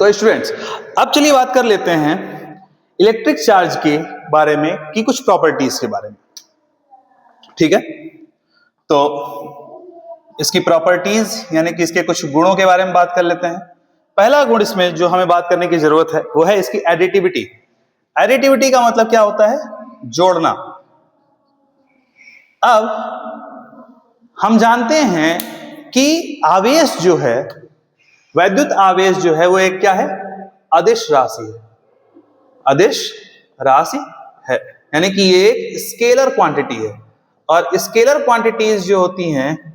तो स्टूडेंट्स, अब चलिए बात कर लेते हैं इलेक्ट्रिक चार्ज के बारे में कि कुछ प्रॉपर्टीज के बारे में। ठीक है, तो इसकी प्रॉपर्टीज यानी कि इसके कुछ गुणों के बारे में बात कर लेते हैं। पहला गुण इसमें जो हमें बात करने की जरूरत है वो है इसकी एडिटिविटी। एडिटिविटी का मतलब क्या होता है? जोड़ना। अब हम जानते हैं कि आवेश जो है, वैद्युत आवेश जो है वो एक क्या है? अदिश राशि है। अदिश राशि है यानी कि ये एक स्केलर क्वांटिटी है। और स्केलर क्वांटिटीज जो होती हैं,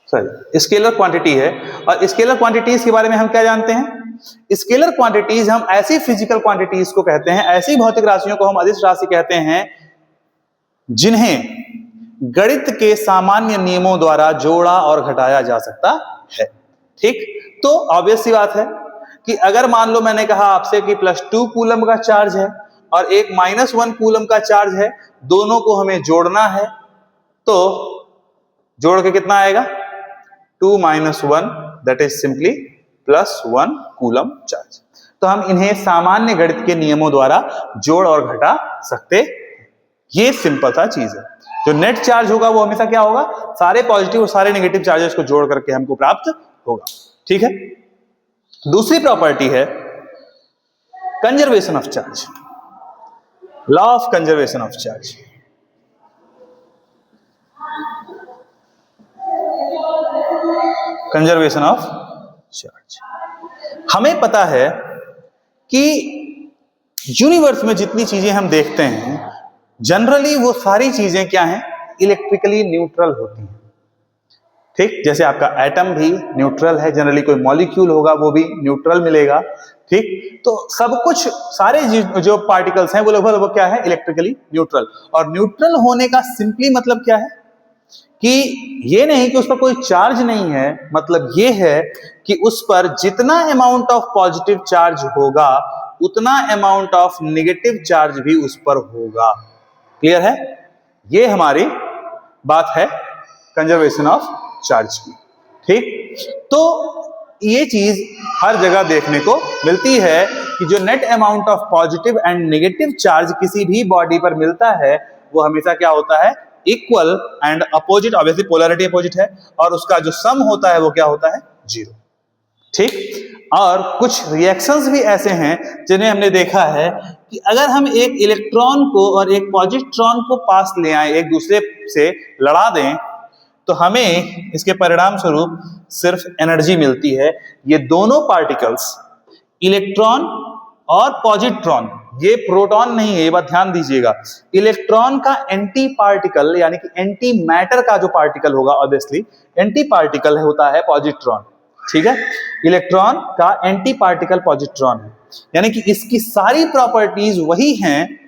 स्केलर क्वांटिटी है। और स्केलर क्वांटिटीज के बारे में हम क्या जानते हैं? स्केलर क्वांटिटीज हम ऐसी फिजिकल क्वांटिटीज को कहते हैं, ऐसी भौतिक राशियों को हम अदिश राशि कहते हैं जिन्हें गणित के सामान्य नियमों द्वारा जोड़ा और घटाया जा सकता है। ठीक, तो ऑब्वियस सी बात है कि अगर मान लो मैंने कहा आपसे कि +2 कूलम का चार्ज है और एक -1 कूलम का चार्ज है, दोनों को हमें जोड़ना है, तो जोड़ के कितना आएगा? 2 - 1 that is simply +1 coulomb charge. तो हम इन्हें सामान्य गणित के नियमों द्वारा जोड़ और घटा सकते। ये सिंपल सा चीज है। जो नेट चार्ज होगा वो हमेशा क्या होगा? सारे पॉजिटिव और सारे नेगेटिव चार्जेस को जोड़ करके हमको प्राप्त होगा। ठीक है, दूसरी प्रॉपर्टी है conservation of charge, law of conservation of charge. Conservation of charge, हमें पता है कि यूनिवर्स में जितनी चीजें हम देखते हैं जनरली वो सारी चीजें क्या हैं? इलेक्ट्रिकली न्यूट्रल होती हैं। ठीक, जैसे आपका एटम भी न्यूट्रल है, जनरली कोई मॉलिक्यूल होगा वो भी न्यूट्रल मिलेगा। ठीक, तो सब कुछ सारे जो पार्टिकल्स हैं वो लगभग क्या है? Electrically neutral. और न्यूट्रल होने का सिंपली मतलब क्या है? कि ये नहीं कि उस पर कोई चार्ज नहीं है, मतलब ये है कि उस पर जितना अमाउंट ऑफ पॉजिटिव चार्ज होगा उतना अमाउंट ऑफ नेगेटिव चार्ज भी उस पर होगा। क्लियर है? ये हमारी बात है कंजर्वेशन ऑफ चार्ज की। ठीक, तो ये चीज हर जगह देखने को मिलती है कि जो net amount of positive and negative charge किसी भी बॉडी पर मिलता है वो हमेशा क्या होता है? Equal and opposite. Obviously polarity opposite है और उसका जो सम होता है वो क्या होता है? 0। ठीक, और कुछ रिएक्शंस भी ऐसे हैं जिन्हें हमने देखा है कि अगर हम एक इलेक्ट्रॉन को और एक पॉजिट्रॉन को पास ले आए, एक दूसरे से लड़ा दें, तो हमें इसके परिणाम स्वरूप सिर्फ एनर्जी मिलती है। ये दोनों पार्टिकल्स, इलेक्ट्रॉन और पॉजिट्रॉन, ये प्रोटॉन नहीं है, ये बात ध्यान दीजिएगा। इलेक्ट्रॉन का एंटी पार्टिकल यानी कि एंटी मैटर का जो पार्टिकल होगा, ऑब्वियसली एंटी पार्टिकल होता है पॉजिट्रॉन। ठीक है, इलेक्ट्रॉन का एंटी पार्टिकल पॉजिट्रॉन है, यानी कि इसकी सारी प्रॉपर्टीज वही हैं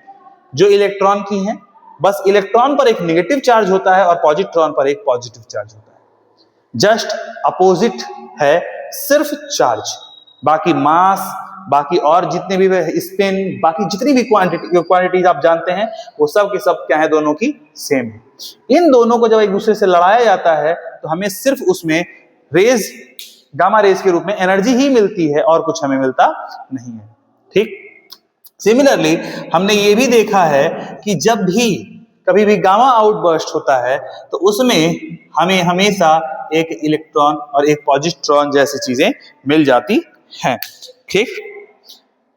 जो इलेक्ट्रॉन की हैं, बस इलेक्ट्रॉन पर एक नेगेटिव चार्ज होता है और पॉजिट्रॉन पर एक पॉजिटिव चार्ज होता है। जस्ट अपोजिट है सिर्फ चार्ज, बाकी मास, बाकी और जितने भी स्पिन, बाकी जितनी भी क्वांटिटीज आप जानते हैं वो सब के सब क्या है? दोनों की सेम है। इन दोनों को जब एक दूसरे से लड़ाया जाता है तो हमें सिर्फ उसमें रेज, गामा रेज के रूप में एनर्जी ही मिलती है और कुछ हमें मिलता नहीं है। ठीक, सिमिलरली हमने ये भी देखा है कि जब भी कभी भी गामा आउटबर्स्ट होता है तो उसमें हमें हमेशा एक इलेक्ट्रॉन और एक पॉजिट्रॉन जैसी चीजें मिल जाती हैं। ठीक,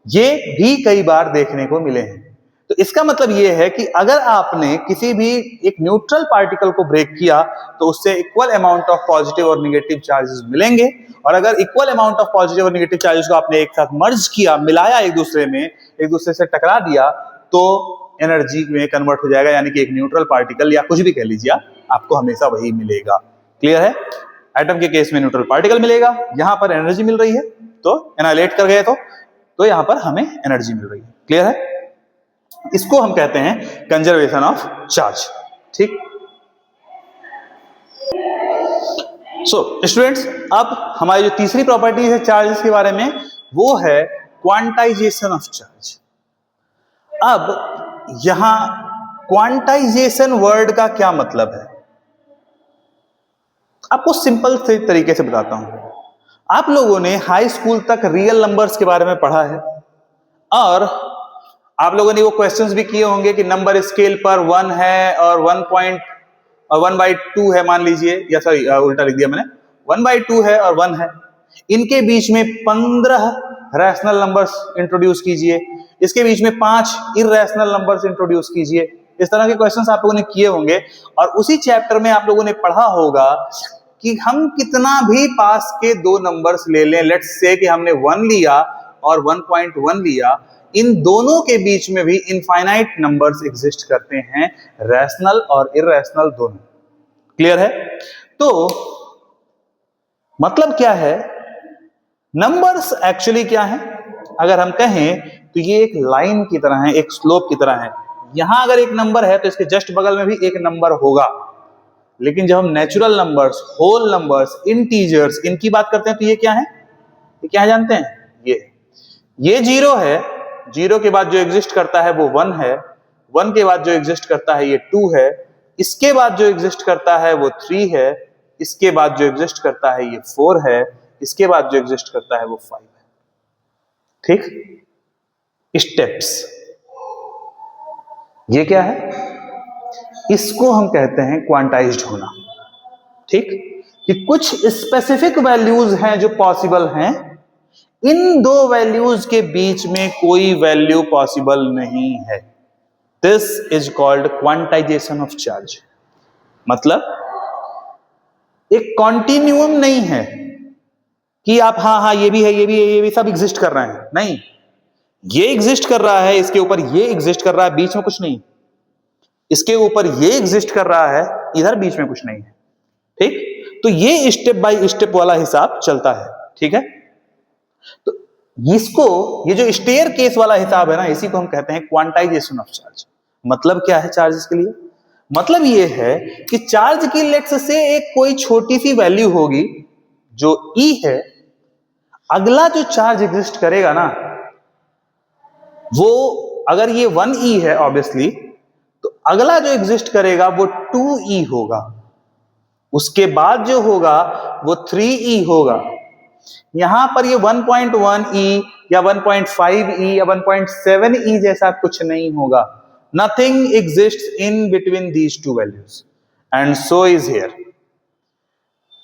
ये भी कई बार देखने को मिले हैं। तो इसका मतलब ये है कि अगर आपने किसी भी एक न्यूट्रल पार्टिकल को ब्रेक किया तो उससे इक्वल अमाउंट ऑफ पॉजिटिव और नेगेटिव चार्जेस मिलेंगे, और अगर इक्वल अमाउंट ऑफ पॉजिटिव और नेगेटिव चार्जेस को आपने एक साथ मर्ज किया, मिलाया एक दूसरे में, एक दूसरे से टकरा दिया, तो एनर्जी में कन्वर्ट हो जाएगा, यानी कि एक न्यूट्रल पार्टिकल या कुछ भी कह लीजिए आपको हमेशा वही मिलेगा। क्लियर है? एटम के केस में न्यूट्रल पार्टिकल मिलेगा, यहां पर एनर्जी मिल रही है, तो एनाइलेट कर गए तो यहां पर हमें एनर्जी मिल रही है। क्लियर है? इसको हम कहते हैं कंजर्वेशन ऑफ चार्ज। ठीक, सो स्टूडेंट्स, अब हमारी जो तीसरी प्रॉपर्टी है चार्जेस के बारे में वो है क्वांटाइजेशन ऑफ चार्ज। अब यहां क्वांटाइजेशन वर्ड का क्या मतलब है आपको सिंपल से तरीके से बताता हूं। आप लोगों ने हाई स्कूल तक रियल नंबर्स के बारे में पढ़ा है और आप लोगों ने वो क्वेश्चंस भी किए होंगे कि नंबर स्केल पर 1 है और 1/2 है मान लीजिए, या सॉरी उल्टा लिख दिया मैंने, 1/2 है और 1 है, इनके बीच में 15 रैशनल नंबर्स इंट्रोड्यूस कीजिए, इसके बीच में 5 इरैशनल नंबर्स इंट्रोड्यूस कीजिए। इस तरह के क्वेश्चंस आप लोगों ने किए होंगे और उसी चैप्टर में आप लोगों ने पढ़ा होगा कि हम कितना भी पास के दो नंबर्स ले लें, लेट्स से कि हमने 1 लिया और 1.1 लिया, इन दोनों के बीच में भी इनफाइनाइट नंबर्स एग्जिस्ट करते हैं, रैशनल और इरैशनल दोनों। क्लियर है? तो मतलब क्या है, नंबर्स एक्चुअली क्या है, अगर हम कहें तो ये एक लाइन की तरह है, एक स्लोप की तरह है। यहां अगर एक नंबर है तो इसके जस्ट बगल में भी एक नंबर होगा, लेकिन जब हम natural numbers, whole numbers, integers इनकी बात करते हैं तो ये क्या है, ये क्या है जानते हैं, ये 0 है, 0 के बाद जो एग्जिस्ट करता है वो 1 है, 1 के बाद जो एग्जिस्ट करता है ये 2 है, इसके बाद जो एग्जिस्ट करता है वो 3 है, इसके बाद जो एग्जिस्ट करता है ये 4 है, इसके बाद जो एग्जिस्ट करता है वो 5 है। ठीक, स्टेप्स, ये क्या है, इसको हम कहते हैं क्वांटाइज्ड होना। ठीक, कि कुछ स्पेसिफिक वैल्यूज हैं जो पॉसिबल हैं, इन दो वैल्यूज के बीच में कोई वैल्यू पॉसिबल नहीं है। This is called quantization of charge. मतलब एक कॉन्टिन्यूअम नहीं है कि आप हाँ ये भी है, ये भी है, ये भी सब एग्जिस्ट कर रहे हैं, नहीं, ये एग्जिस्ट कर रहा है, इसके ऊपर ये एग्जिस्ट कर रहा है, बीच में कुछ नहीं, इसके ऊपर ये एग्जिस्ट कर रहा है, इधर बीच में कुछ नहीं है। ठीक, तो ये स्टेप बाय स्टेप वाला हिसाब चलता है। ठीक है, तो इसको, ये जो स्टेयर केस वाला हिसाब है ना, इसी को हम कहते हैं क्वांटाइजेशन ऑफ चार्ज। मतलब क्या है चार्जेस के लिए, मतलब ये है कि चार्ज की लेट्स से एक कोई छोटी सी वैल्यू होगी जो E है, अगला जो चार्ज एग्जिस्ट करेगा ना, वो अगर ये 1E है ऑब्वियसली, तो अगला जो एग्जिस्ट करेगा वो 2E होगा, उसके बाद जो होगा वो 3E होगा। यहां पर ये 1.1E या 1.5E या 1.7E जैसा कुछ नहीं होगा। Nothing exists in between these two values and so is here.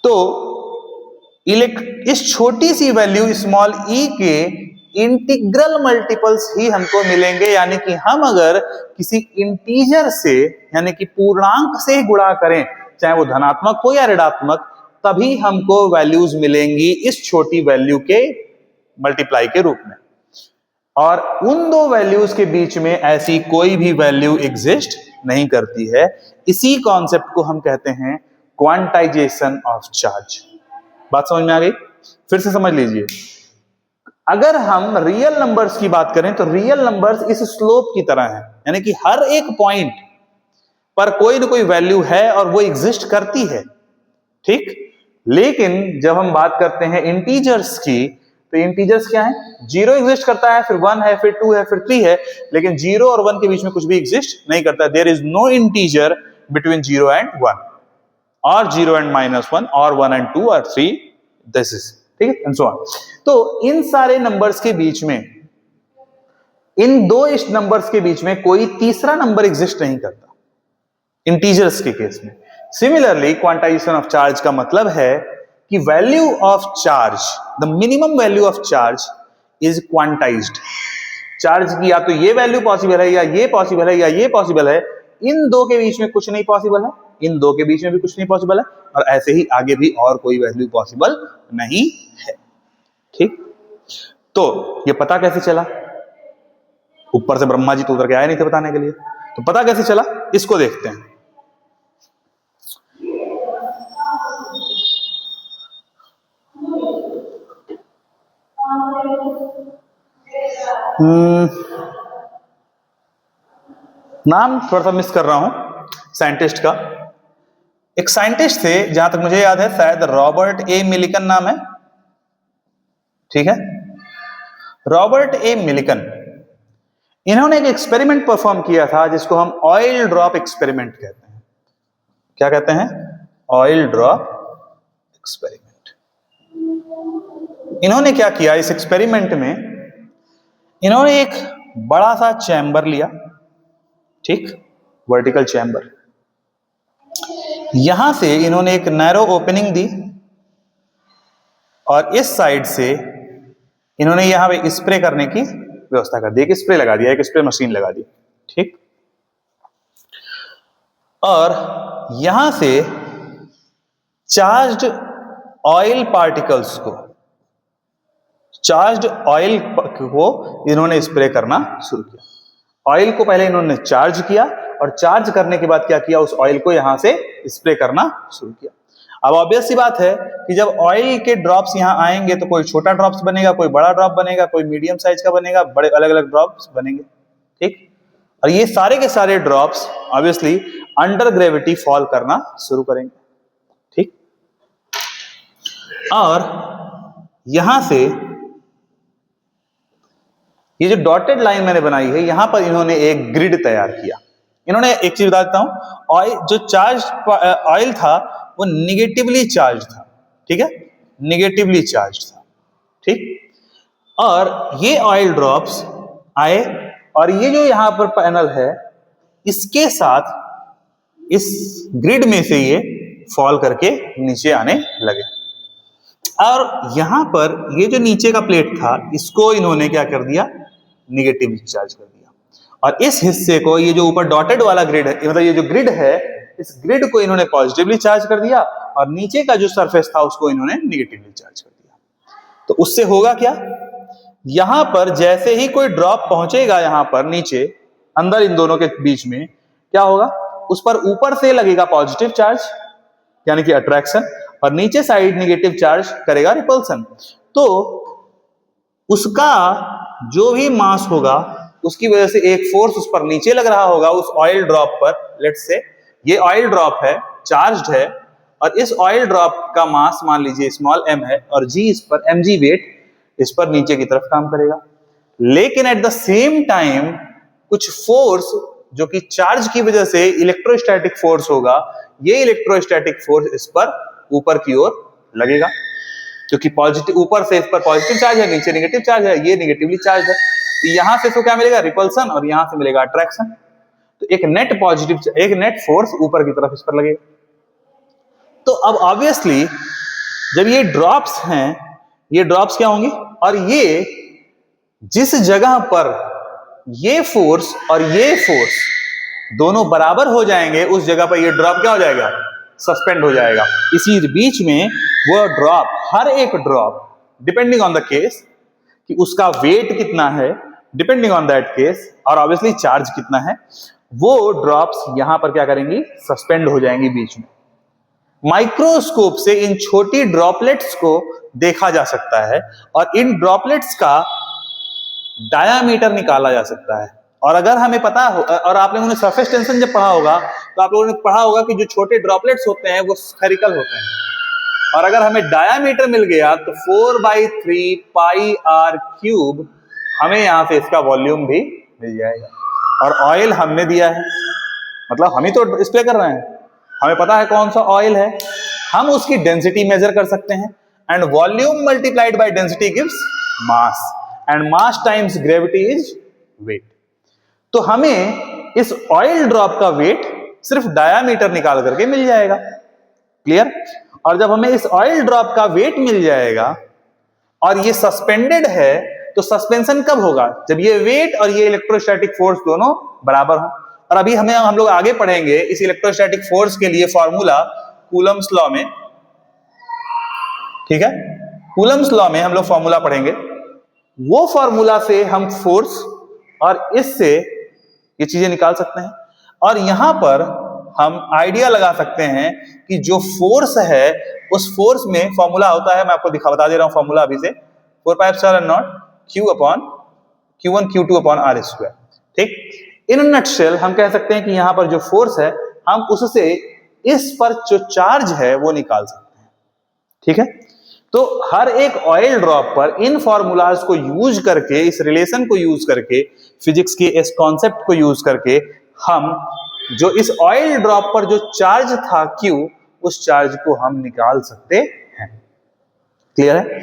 तो इस छोटी सी वैल्यू स्मॉल e के इंटीग्रल मल्टीपल्स ही हमको मिलेंगे, यानी कि हम अगर किसी इंटीजर से यानी कि पूर्णांक से गुणा करें, चाहे वो धनात्मक हो या ऋणात्मक, तभी हमको वैल्यूज मिलेंगी इस छोटी वैल्यू के मल्टीप्लाई के रूप में। और उन दो वैल्यूज के बीच में ऐसी कोई भी वैल्यू एग्जिस्ट नहीं करती है। इसी कॉन्सेप्ट को हम कहते हैं क्वांटाइजेशन ऑफ चार्ज। बात समझ में आ गई? फिर से समझ लीजिए, अगर हम रियल नंबर्स की बात करें तो रियल नंबर्स इस स्लोप की तरह है, यानी कि हर एक पॉइंट पर कोई ना कोई वैल्यू है और वो एग्जिस्ट करती है। ठीक, लेकिन जब हम बात करते हैं इंटीजर्स की, तो इंटीजर्स क्या है, 0 एग्जिस्ट करता है, फिर 1 है, फिर 2 है, फिर 3 है, लेकिन 0 और 1 के बीच में कुछ भी एग्जिस्ट नहीं करता। There is no integer between 0 and 1 और 0 एंड -1 और 1 एंड 2 और 3, दिस इज, ठीक है, एंड सो ऑन। तो इन सारे नंबर्स के बीच में, इन दो इस नंबर्स के बीच में कोई तीसरा नंबर एग्जिस्ट नहीं करता इंटीजर्स के केस में। सिमिलरली क्वांटाइजेशन ऑफ चार्ज का मतलब है कि value of charge, the minimum value of charge is quantized. Charge की या तो ये वैल्यू पॉसिबल है, या ये पॉसिबल है, या ये पॉसिबल है, इन दो के बीच में कुछ नहीं पॉसिबल है, इन दो के बीच में भी कुछ नहीं पॉसिबल है, और ऐसे ही आगे भी और कोई वैल्यू पॉसिबल नहीं है। ठीक, तो ये पता कैसे चला? ऊपर से ब्रह्मा जी तो उतर के आए नहीं थे बताने के लिए, तो पता कैसे चला इसको देखते हैं। नाम थोड़ा सा मिस कर रहा हूं साइंटिस्ट का। एक साइंटिस्ट थे, जहां तक मुझे याद है, शायद रॉबर्ट ए मिलिकन नाम है। ठीक है, रॉबर्ट ए मिलिकन, इन्होंने एक एक्सपेरिमेंट परफॉर्म किया था जिसको हम ऑयल ड्रॉप एक्सपेरिमेंट कहते हैं। क्या कहते हैं? Oil drop experiment. इन्होंने क्या किया इस एक्सपेरिमेंट में, इन्होंने एक बड़ा सा चैम्बर लिया, ठीक, वर्टिकल चैम्बर, यहां से इन्होंने एक नैरो ओपनिंग दी और इस साइड से इन्होंने यहां पे स्प्रे करने की व्यवस्था कर दी, एक स्प्रे लगा दिया, एक स्प्रे मशीन लगा दी, ठीक। और यहां से चार्ज्ड ऑयल पार्टिकल्स को, चार्ज्ड ऑयल को इन्होंने स्प्रे करना शुरू किया। ऑयल को पहले इन्होंने चार्ज किया और चार्ज करने के बाद क्या किया, उस ऑयल को यहां से स्प्रे करना शुरू किया। अब ऑब्वियस सी बात है कि जब ऑयल के ड्रॉप्स यहां आएंगे तो कोई छोटा ड्रॉप्स बनेगा, कोई बड़ा ड्रॉप बनेगा, कोई मीडियम साइज का बनेगा, बड़े अलग अलग ड्रॉप्स बनेंगे, ठीक। और ये सारे के सारे drops obviously under gravity fall करना शुरू करेंगे, ठीक। और यहां से ये जो डॉटेड लाइन मैंने बनाई है, यहां पर इन्होंने एक ग्रिड तैयार किया। इन्होंने एक चीज बता देता हूं, ऑयल जो चार्ज ऑयल था वो निगेटिवली चार्ज था, ठीक है, निगेटिवली चार्ज था, ठीक। और ये ऑयल ड्रॉप्स आए और ये जो यहां पर पैनल है इसके साथ इस ग्रिड में से ये फॉल करके नीचे आने लगे। और यहां पर ये जो नीचे का प्लेट था इसको इन्होंने क्या कर दिया, निगेटिवली चार्ज कर दिया। और इस हिस्से को, ये जो ऊपर डॉटेड वाला ग्रिड है, मतलब ये जो ग्रिड है, इस ग्रिड को इन्होंने पॉजिटिवली चार्ज कर दिया और नीचे का जो सरफेस था उसको इन्होंने निगेटिवली चार्ज कर दिया। तो उससे होगा क्या, यहां पर जैसे ही कोई ड्रॉप पहुंचेगा यहां पर नीचे अंदर इन दोनों के बीच में, क्या होगा, उस पर ऊपर से लगेगा पॉजिटिव चार्ज यानी कि अट्रैक्शन और नीचे साइड निगेटिव चार्ज करेगा रिपल्सन। तो उसका जो भी मास होगा उसकी वजह से एक फोर्स उस पर नीचे लग रहा होगा, उस ऑयल ड्रॉप पर। लेट्स से ये ऑयल ड्रॉप है, चार्ज्ड है और इस ऑयल ड्रॉप का मास मान लीजिए स्मॉल m है और g इस पर mg वेट इस पर नीचे की तरफ काम करेगा। लेकिन एट द सेम टाइम कुछ फोर्स जो कि चार्ज की वजह से इलेक्ट्रोस्टैटिक फोर्स होगा, ये इलेक्ट्रोस्टैटिक फोर्स इस पर ऊपर की ओर लगेगा, क्योंकि पॉजिटिव ऊपर से इस पर पॉजिटिव चार्ज है, नीचे नेगेटिव चार्ज है, ये नेगेटिवली चार्ज है। तो यहां से इसको क्या मिलेगा, रिपल्सन, और यहां से मिलेगा अट्रैक्शन। तो एक नेट पॉजिटिव, एक नेट फोर्स ऊपर की तरफ इस पर लगेगा। तो अब ऑब्वियसली जब ये ड्रॉप्स हैं, ये ड्रॉप्स क्या होंगी, और ये जिस जगह पर ये फोर्स और ये फोर्स दोनों बराबर हो जाएंगे उस जगह पर ये ड्रॉप क्या हो जाएगा, सस्पेंड हो जाएगा। इसी बीच में वो ड्रॉप, हर एक drop depending on the case कि उसका वेट कितना है, डिपेंडिंग ऑन दैट केस, और ऑब्वियसली चार्ज कितना है, वो ड्रॉप्स यहां पर क्या करेंगी, सस्पेंड हो जाएंगी बीच में। माइक्रोस्कोप से इन छोटी ड्रॉपलेट्स को देखा जा सकता है और इन ड्रॉपलेट्स का डायामीटर निकाला जा सकता है। और अगर हमें पता हो, और आप लोगों ने सरफेस टेंशन जब पढ़ा होगा तो आप लोगों ने पढ़ा होगा कि जो छोटे ड्रॉपलेट्स होते हैं वो स्फेरिकल होते हैं, और अगर हमें डायामीटर मिल गया तो 4/3 पाई आर क्यूब, हमें यहां से इसका वॉल्यूम भी मिल जाएगा। और ऑयल हमने दिया है, मतलब हम ही तो स्प्रे कर रहे हैं, हमें पता है कौन सा ऑयल है, हम उसकी डेंसिटी मेजर कर सकते हैं, and volume multiplied by density gives mass, and mass times gravity is weight. तो हमें इस ऑयल ड्रॉप का वेट सिर्फ डायामीटर निकाल करके मिल जाएगा, क्लियर। और जब हमें इस ऑयल ड्रॉप का वेट मिल जाएगा और ये सस्पेंडेड है, तो सस्पेंशन कब होगा, जब ये वेट और ये इलेक्ट्रोस्टैटिक फोर्स दोनों बराबर हो। और अभी हम लोग आगे पढ़ेंगे इस इलेक्ट्रोस्टैटिक फोर्स के लिए फॉर्मूला कूलम्स लॉ में, ठीक है, कूलम्स लॉ में हम लोग फॉर्मूला पढ़ेंगे। वो फॉर्मूला से हम फोर्स और इससे ये चीजें निकाल सकते हैं, और यहां पर हम आइडिया लगा सकते हैं कि जो फोर्स है उस फोर्स में फॉर्मूला होता है, मैं आपको बता दे रहा हूं फॉर्मूला अभी से, 4πε0 Q/Q1 Q2/r², ठीक। इन नटशेल हम कह सकते हैं कि यहां पर जो फोर्स है हम उससे इस पर जो चार्ज है वो निकाल सकते हैं, ठीक है। तो हर एक ऑयल ड्रॉप पर इन फॉर्मूलाज को यूज करके, इस रिलेशन को यूज करके, फिजिक्स के इस कॉन्सेप्ट को यूज करके हम जो इस ऑयल ड्रॉप पर जो चार्ज था Q, उस चार्ज को हम निकाल सकते हैं। क्लियर है?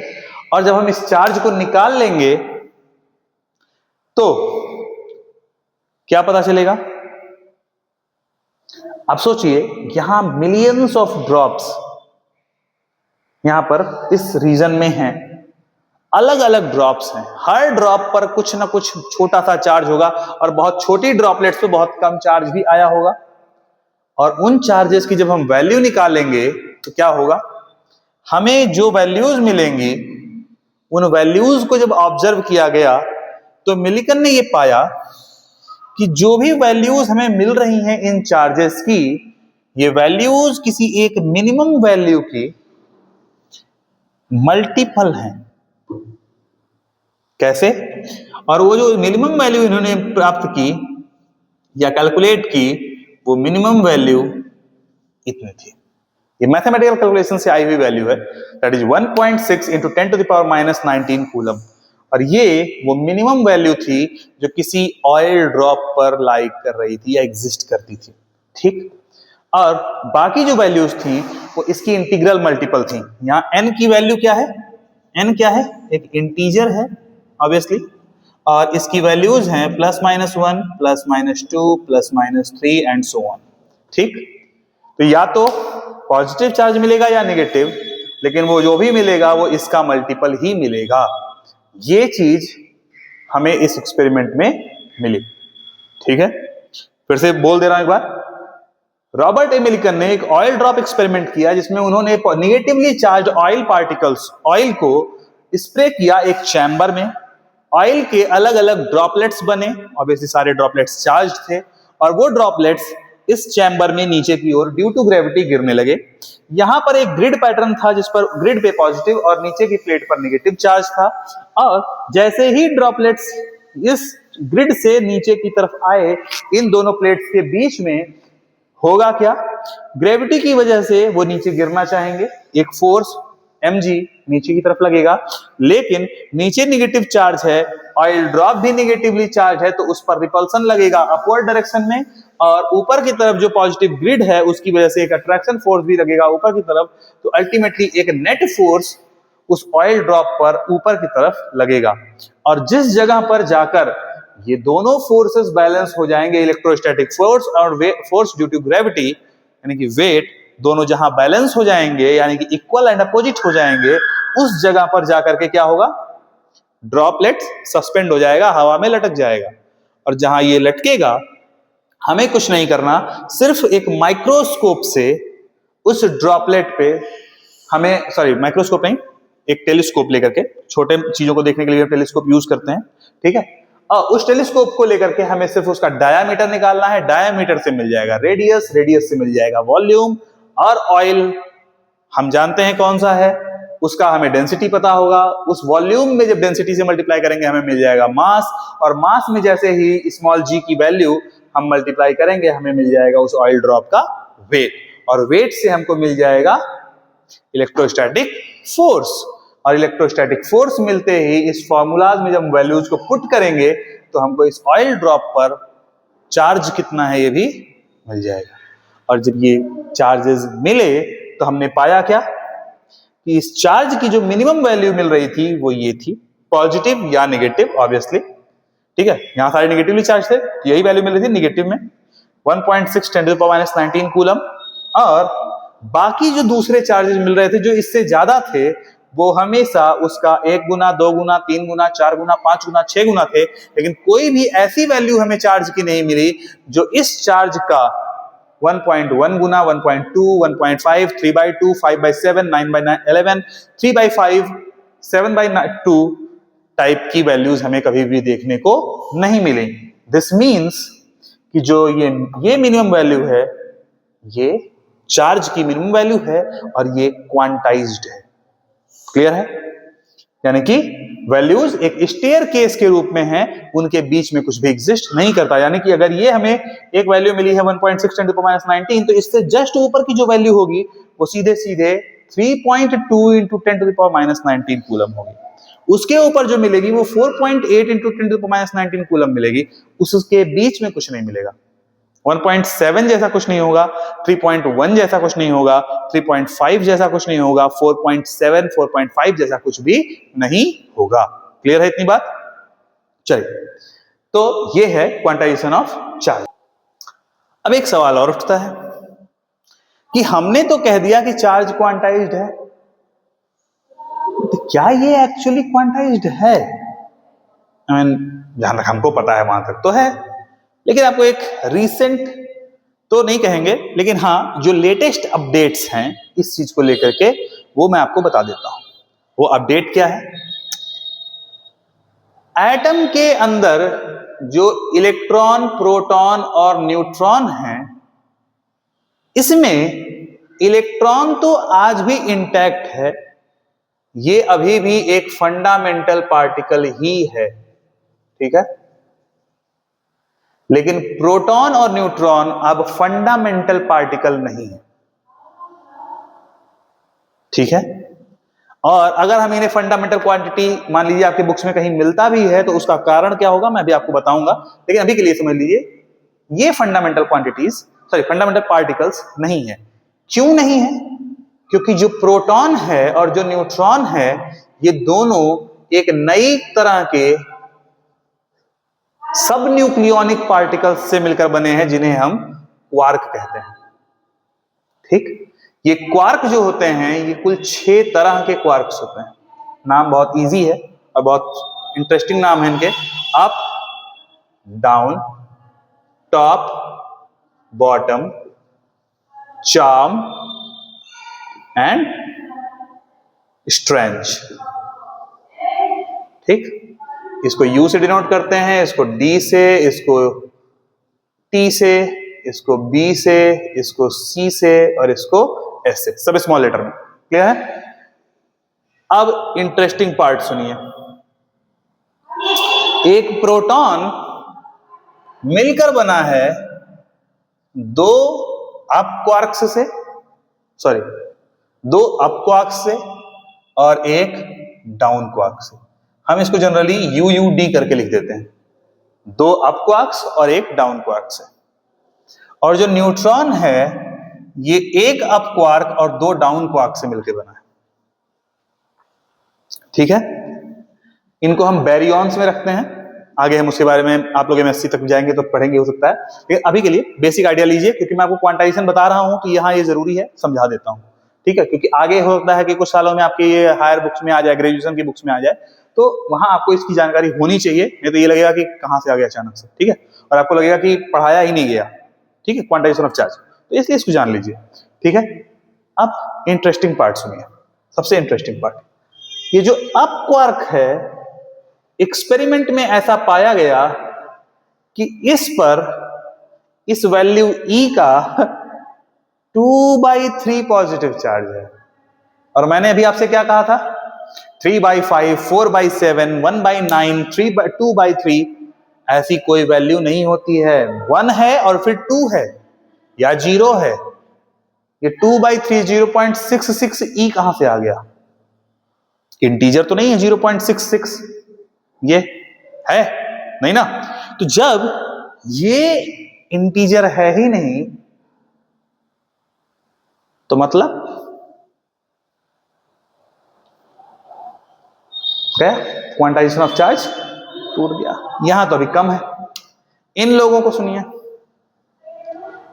और जब हम इस चार्ज को निकाल लेंगे तो क्या पता चलेगा? आप सोचिए, यहां मिलियंस ऑफ ड्रॉप्स यहां पर इस रीजन में हैं, अलग अलग ड्रॉप्स हैं, हर ड्रॉप पर कुछ ना कुछ छोटा सा चार्ज होगा और बहुत छोटी ड्रॉपलेट्स पे बहुत कम चार्ज भी आया होगा। और उन चार्जेस की जब हम वैल्यू निकालेंगे तो क्या होगा? हमें जो वैल्यूज मिलेंगी उन वैल्यूज को जब ऑब्जर्व किया गया तो मिलिकन ने ये पाया कि जो भी वैल्यूज हमें मिल रही हैं इन चार्जेस की, ये वैल्यूज किसी एक मिनिमम वैल्यू की मल्टीपल हैं। कैसे? और वो जो मिनिमम वैल्यू इन्होंने प्राप्त की या कैलकुलेट की, वो मिनिमम वैल्यू इतनी थी। ये मैथमेटिकल कैलकुलेशन से आई हुई वैल्यू है, that is 1.6 into 10 to the power minus 19 coulomb. और ये वो मिनिमम वैल्यू थी जो किसी ऑयल ड्रॉप पर लाइक कर रही थी या एग्जिस्ट करती थी, ठीक? और बाकी जो वैल्यूज थी वो इसकी इंटीग्रल मल्टीपल थी। यहाँ n की वैल्यू क्या है? n क्या है? एक इंटीजर है ऑब्वियसली, और इसकी वैल्यूज हैं +-1, +-2, +-3 एंड सो ऑन, ठीक? तो या तो पॉजिटिव चार्ज मिलेगा या नेगेटिव, लेकिन वो जो भी मिलेगा वो इसका मल्टीपल ही मिलेगा। ये चीज हमें इस एक्सपेरिमेंट में मिली, ठीक है? फिर से बोल दे रहा हूं एक बार। रॉबर्ट ए मिलिकन ने एक ऑयल ड्रॉप एक्सपेरिमेंट किया जिसमें उन्होंने negatively charge oil particles, oil को स्प्रे किया एक चैम्बर में। ऑयल के अलग अलग ड्रॉपलेट्स बने, ऑब्वियसली सारे ड्रॉपलेट्स चार्ज थे, और वो ड्रॉपलेट्स इस चैम्बर में नीचे की ओर ड्यू टू ग्रेविटी गिरने लगे। यहां पर एक ग्रिड पैटर्न था जिस पर ग्रिड पे पॉजिटिव और नीचे की प्लेट पर नेगेटिव चार्ज था। और जैसे ही ड्रॉपलेट्स इस ग्रिड से नीचे की तरफ आए, इन दोनों प्लेट्स के बीच में होगा क्या? ग्रेविटी की वजह से वो नीचे गिरना चाहेंगे, एक फोर्स mg नीचे की तरफ लगेगा, लेकिन नीचे नेगेटिव चार्ज है, ऑयल ड्रॉप भी नेगेटिवली चार्ज है, तो उस पर रिपल्सन लगेगा अपवर्ड डायरेक्शन में, और ऊपर की तरफ जो पॉजिटिव ग्रिड है उसकी वजह से एक अट्रैक्शन फोर्स भी लगेगा ऊपर की तरफ। तो अल्टीमेटली एक नेट फोर्स उस ऑयल ड्रॉप पर ऊपर की तरफ लगेगा, और जिस जगह पर जाकर ये दोनों फोर्सेस बैलेंस हो जाएंगे, इलेक्ट्रोस्टैटिक फोर्स और फोर्स ड्यू टू ग्रेविटी यानी कि वेट, दोनों जहां बैलेंस हो जाएंगे यानी कि इक्वल एंड अपोजिट हो जाएंगे, उस जगह पर जाकर के क्या होगा? ड्रॉपलेट सस्पेंड हो जाएगा, हवा में लटक जाएगा। और जहां ये लटकेगा, हमें कुछ नहीं करना, सिर्फ एक माइक्रोस्कोप से उस ड्रॉपलेट पे हमें, सॉरी माइक्रोस्कोप नहीं, एक टेलीस्कोप लेकर के, छोटे चीजों को देखने के लिए टेलीस्कोप यूज करते हैं, ठीक है? और उस टेलीस्कोप को लेकर के हमें सिर्फ उसका डायामीटर निकालना है, डायामीटर से मिल जाएगा रेडियस, रेडियस से मिल जाएगा वॉल्यूम, और ऑयल हम जानते हैं कौन सा है, उसका हमें डेंसिटी पता होगा। उस वॉल्यूम में जब डेंसिटी से मल्टीप्लाई करेंगे हमें मिल जाएगा मास, और मास में जैसे ही स्मॉल g की वैल्यू हम मल्टीप्लाई करेंगे हमें मिल जाएगा उस ऑयल ड्रॉप का वेट, और वेट से हमको मिल जाएगा इलेक्ट्रोस्टैटिक फोर्स। और इलेक्ट्रोस्टैटिक फोर्स मिलते ही इस फॉर्मूलाज में जब वैल्यूज को पुट करेंगे तो हमको इस ऑयल ड्रॉप पर चार्ज कितना है ये भी मिल जाएगा। और जब ये चार्जेस मिले तो हमने पाया क्या कि इस चार्ज की जो मिनिमम वैल्यू मिल रही थी वो ये थी, पॉजिटिव या नेगेटिव ऑब्वियसली, ठीक है? यहां सारे नेगेटिवली चार्ज थे, यही वैल्यू मिल रही थी नेगेटिव में 1.6 10 to the power minus 19 coulomb. और बाकी जो दूसरे चार्जेस मिल रहे थे जो इससे ज्यादा थे, वो हमेशा उसका 1 गुना, 2 गुना, 3 गुना, 4 गुना, 5 गुना, 6 गुना थे, लेकिन कोई भी ऐसी वैल्यू हमें चार्ज की नहीं मिली जो इस चार्ज का 1.1 गुना, 1.2, 1.5, 3/2, 5/7, 9/11, 3/5, 7/2 टाइप की वैल्यूज हमें कभी भी देखने को नहीं मिली। दिस मीन्स कि जो ये मिनिमम वैल्यू है, ये चार्ज की मिनिमम वैल्यू है और ये क्वांटाइज्ड है। क्लियर है? यानी कि वैल्यूज एक स्टेयर केस के रूप में हैं, उनके बीच में कुछ भी एग्जिस्ट नहीं करता। यानी कि अगर ये हमें एक वैल्यू मिली है 1.6 10 टू द पावर माइनस 19, तो इससे जस्ट ऊपर की जो वैल्यू होगी वो सीधे सीधे 3.2 into 10 to the power minus 19 coulomb होगी। उसके ऊपर जो मिलेगी वो 4.8 into 10 to the power minus 19 coulomb मिलेगी, उसके बीच में कुछ नहीं मिलेगा। 1.7 जैसा कुछ नहीं होगा, 3.1 जैसा कुछ नहीं होगा, 3.5 जैसा कुछ नहीं होगा, 4.7, 4.5 जैसा कुछ भी नहीं होगा। क्लियर है इतनी बात? चलिए, तो ये है क्वांटाइजेशन ऑफ चार्ज। अब एक सवाल और उठता है कि हमने तो कह दिया कि चार्ज क्वांटाइज्ड है, तो क्या ये एक्चुअली क्वांटाइज्ड है? जहां तक हमको पता है वहां तक तो है, लेकिन आपको एक रीसेंट तो नहीं कहेंगे, लेकिन हाँ जो लेटेस्ट अपडेट्स हैं इस चीज को लेकर के वो मैं आपको बता देता हूं। वो अपडेट क्या है? एटम के अंदर जो इलेक्ट्रॉन, प्रोटॉन और न्यूट्रॉन हैं, इसमें इलेक्ट्रॉन तो आज भी इंटैक्ट है, ये अभी भी एक फंडामेंटल पार्टिकल ही है, ठीक है। लेकिन प्रोटॉन और न्यूट्रॉन अब फंडामेंटल पार्टिकल नहीं है, ठीक है। और अगर हम इन्हें फंडामेंटल क्वांटिटी मान लीजिए आपके बुक्स में कहीं मिलता भी है तो उसका कारण क्या होगा मैं भी आपको बताऊंगा, लेकिन अभी के लिए समझ लीजिए ये फंडामेंटल फंडामेंटल पार्टिकल्स नहीं है। क्यों नहीं है? क्योंकि जो प्रोटॉन है और जो न्यूट्रॉन है ये दोनों एक नई तरह के सब न्यूक्लियोनिक पार्टिकल्स से मिलकर बने हैं जिन्हें हम क्वार्क कहते हैं, ठीक। ये क्वार्क जो होते हैं ये कुल 6 तरह के क्वार्क्स होते हैं। नाम बहुत इजी है और बहुत इंटरेस्टिंग नाम है इनके। Up, down, top, bottom, charm and strange, ठीक। इसको यू से डिनोट करते हैं, इसको डी से, इसको टी से, इसको बी से, इसको सी से और इसको एस से, सब स्मॉल लेटर में। क्लियर है? अब इंटरेस्टिंग पार्ट सुनिए। एक प्रोटॉन मिलकर बना है 2 अप क्वार्क्स से, 2 अप क्वार्क्स से और एक डाउन क्वार्क से। हम इसको जनरली यूयूडी करके लिख देते हैं, 2 अप क्वार्क्स और एक डाउन क्वार्क से। और जो न्यूट्रॉन है ये एक अप क्वार्क और 2 डाउन क्वार्क से मिलकर बना है, ठीक है। इनको हम बैरियॉन्स में रखते हैं, आगे हम उसके बारे में आप लोग एमएससी तक जाएंगे तो पढ़ेंगे, हो सकता है, लेकिन अभी के लिए बेसिक आइडिया लीजिए, क्योंकि मैं आपको क्वांटाइजेशन बता रहा हूं तो यहां ये जरूरी है, समझा देता हूं, ठीक है। क्योंकि आगे होता है कि कुछ सालों में आपके ये हायर बुक्स में आ जाए, ग्रेजुएशन की बुक्स में आ जाए, तो वहां आपको इसकी जानकारी होनी चाहिए, नहीं तो ये लगेगा कि कहां से आ गया अचानक से, ठीक है। और आपको लगेगा कि पढ़ाया ही नहीं गया, ठीक है, क्वांटाइजेशन ऑफ चार्ज, तो इसलिए इसको जान लीजिए, ठीक है। अब इंटरेस्टिंग पार्ट सुनिए, सबसे इंटरेस्टिंग पार्ट, ये जो अप क्वार्क है एक्सपेरिमेंट में ऐसा पाया गया कि इस पर इस वैल्यू E का 2/3 पॉजिटिव चार्ज है। और मैंने अभी आपसे क्या कहा था? 3/5, 4/7, 1/9, 2/3 ऐसी कोई वैल्यू नहीं होती है। 1 है और फिर 2 है या 0 है। ये 2/3 0.66 E कहां से आ गया? इंटीजर तो नहीं है 0.66, ये है नहीं ना। तो जब ये इंटीजर है ही नहीं तो मतलब क्या? क्वांटाइजेशन ऑफ चार्ज टूट गया। यहां तो अभी कम है। इन लोगों को सुनिए,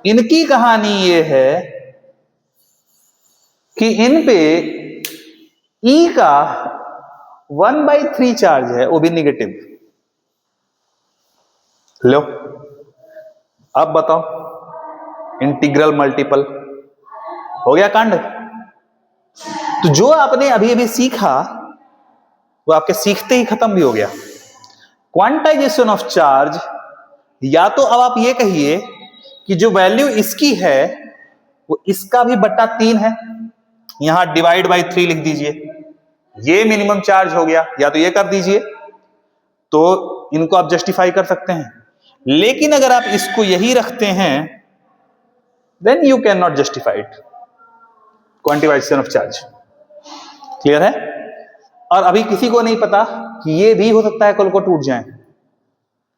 इनकी कहानी ये है कि इन पे E का 1/3 चार्ज है, वो भी निगेटिव। लो अब बताओ, इंटीग्रल मल्टीपल हो गया कांड। तो जो आपने अभी अभी सीखा वो आपके सीखते ही खत्म भी हो गया। क्वांटाइजेशन ऑफ चार्ज, या तो अब आप ये कहिए कि जो वैल्यू इसकी है वो इसका भी बट्टा 3 है, यहां डिवाइड बाई 3 लिख दीजिए, ये मिनिमम चार्ज हो गया, या तो ये कर दीजिए, तो इनको आप जस्टिफाई कर सकते हैं। लेकिन अगर आप इसको यही रखते हैं then you can not justify it, quantification of charge. Clear है? और अभी किसी को नहीं पता कि ये भी हो सकता है कल को टूट जाए,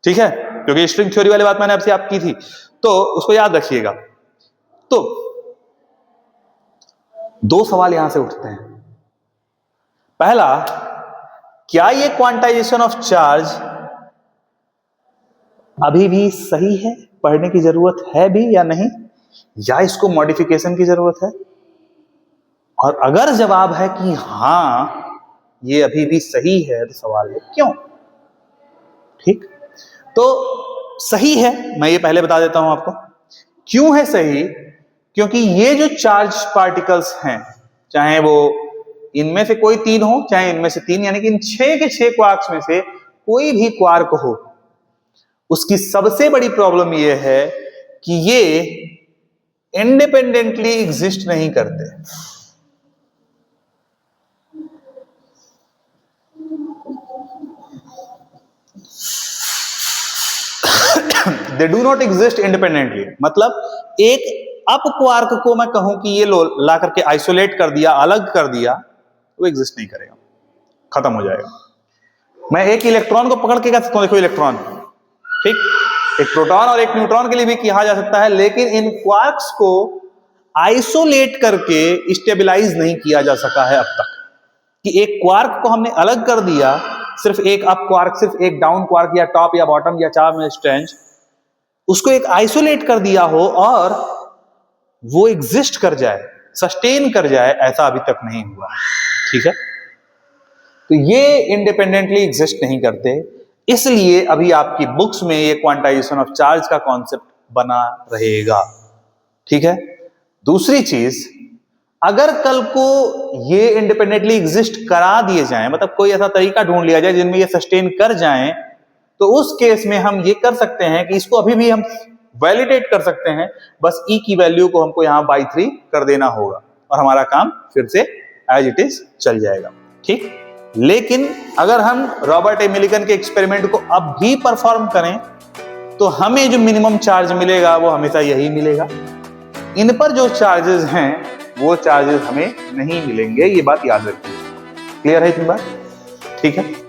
ठीक है, क्योंकि स्ट्रिंग थ्योरी वाली बात मैंने आपसे की थी। तो उसको याद रखिएगा। तो दो सवाल यहां से उठते हैं। पहला, क्या ये क्वांटाइजेशन ऑफ चार्ज अभी भी सही है, पढ़ने की जरूरत है भी या नहीं, या इसको मॉडिफिकेशन की जरूरत है? और अगर जवाब है कि हां ये अभी भी सही है, तो सवाल है क्यों? ठीक, तो सही है, मैं ये पहले बता देता हूं आपको क्यों है सही। क्योंकि ये जो चार्ज पार्टिकल्स हैं, चाहे वो इनमें से कोई तीन हो, चाहे इनमें से तीन, यानी कि इन 6 के 6 क्वार्क्स में से कोई भी क्वार्क हो, उसकी सबसे बड़ी प्रॉब्लम यह है कि ये इंडिपेंडेंटली एग्जिस्ट नहीं करते। They do not exist independently, मतलब एक अप क्वार्क को मैं कहूं कि ये ला करके आइसोलेट कर दिया, अलग कर दिया, वो एग्जिस्ट नहीं करेगा, खत्म हो जाएगा। मैं एक इलेक्ट्रॉन को पकड़ के कह सकता हूं, देखो इलेक्ट्रॉन, ठीक, एक प्रोटॉन और एक न्यूट्रॉन के लिए भी कहा जा सकता है, लेकिन इन क्वार्क्स को आइसोलेट करके स्टेबलाइज नहीं किया जा सका है अब तक। कि एक क्वार्क को हमने अलग कर दिया, सिर्फ एक अप क्वार्क, सिर्फ एक डाउन क्वार्क, या टॉप या बॉटम या चार में स्ट्रेंज, उसको एक आइसोलेट कर दिया हो और वो एग्जिस्ट कर जाए, सस्टेन कर जाए, ऐसा अभी तक नहीं हुआ। ठीक है, तो ये इंडिपेंडेंटली एग्जिस्ट नहीं करते, इसलिए अभी आपकी बुक्स में ये क्वांटाइजेशन ऑफ चार्ज का कॉन्सेप्ट बना रहेगा। ठीक है, दूसरी चीज, अगर कल को ये इंडिपेंडेंटली एग्जिस्ट करा दिए जाएं, मतलब कोई ऐसा तरीका ढूंढ लिया जाए जिनमें ये सस्टेन कर जाएं, तो उस केस में हम ये कर सकते हैं कि इसको अभी भी हम वैलिडेट कर सकते हैं, बस E की वैल्यू को हमको यहां बाई 3 कर देना होगा और हमारा काम फिर से एज इट इज चल जाएगा। ठीक, लेकिन अगर हम रॉबर्ट ए मिलिगन के एक्सपेरिमेंट को अब भी परफॉर्म करें, तो हमें जो मिनिमम चार्ज मिलेगा वो हमेशा यही मिलेगा। इन पर जो चार्जेस हैं वो चार्जेस हमें नहीं मिलेंगे, ये बात याद रखिए। क्लियर है इतनी बात? ठीक है।